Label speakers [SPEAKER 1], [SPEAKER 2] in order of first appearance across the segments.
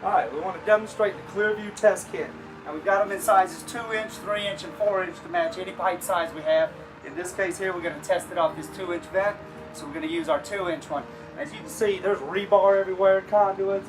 [SPEAKER 1] Alright, we want to demonstrate the ClearView Test Kit. Now we've got them in sizes 2-inch, 3-inch, and 4-inch to match any pipe size we have. In this case here, we're going to test it off this 2-inch vent, so we're going to use our 2-inch one. As you can see, there's rebar everywhere, conduits.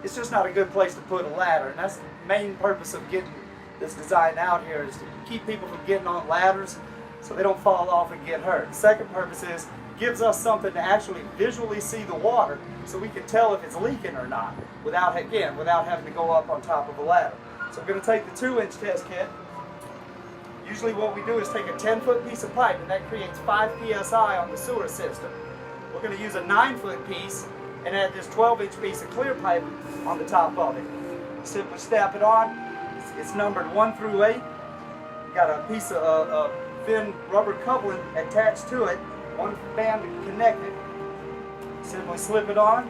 [SPEAKER 1] It's just not a good place to put a ladder, and that's the main purpose of getting this design out here, is to keep people from getting on ladders so they don't fall off and get hurt. The second purpose is gives us something to actually visually see the water so we can tell if it's leaking or not without having to go up on top of a ladder. So we're going to take the 2-inch test kit. Usually what we do is take a 10-foot piece of pipe, and that creates 5 psi on the sewer system. We're going to use a 9-foot piece and add this 12-inch piece of clear pipe on the top of it. Simply snap it on. It's numbered 1 through 8. Got a piece of thin rubber coupling attached to it, one band to connect it. Simply slip it on.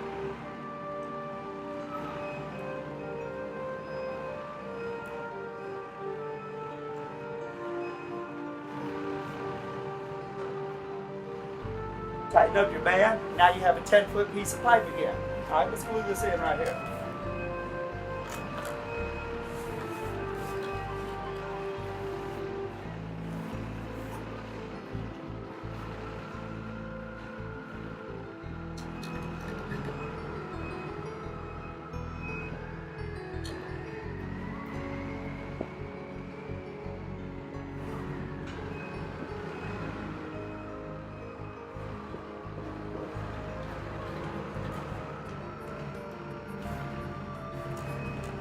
[SPEAKER 1] Tighten up your band. Now you have a 10-foot piece of pipe again. Alright, let's glue this in right here.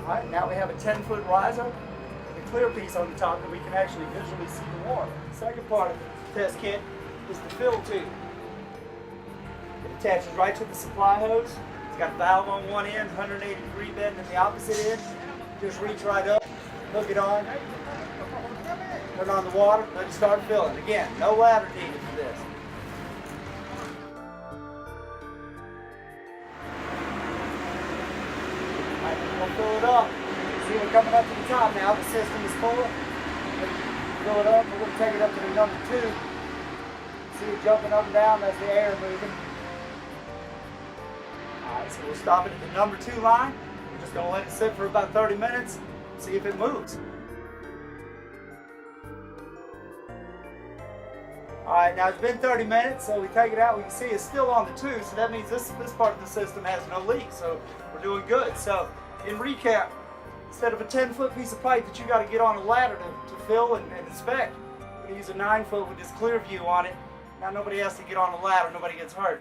[SPEAKER 1] Alright, now we have a 10-foot riser with a clear piece on the top that we can actually visually see the water. The second part of the test kit is the fill tube. It attaches right to the supply hose. It's got a valve on one end, 180-degree bend in the opposite end. Just reach right up, hook it on, turn on the water, let it start filling. Again, no ladder needed for this. We'll fill it up. See, we're coming up to the top now. The system is full. Fill it up. We're going to take it up to the number 2. See it jumping up and down. That's the air moving. Alright, so we'll stop it at the number 2 line. We're just going to let it sit for about 30 minutes. See if it moves. Alright, now it's been 30 minutes, so we take it out. We can see it's still on the 2, so that means this part of the system has no leak. So we're doing good. So in recap, instead of a 10-foot piece of pipe that you got to get on a ladder to fill and inspect, we're going to use a 9-foot with this ClearView on it. Now nobody has to get on a ladder, nobody gets hurt.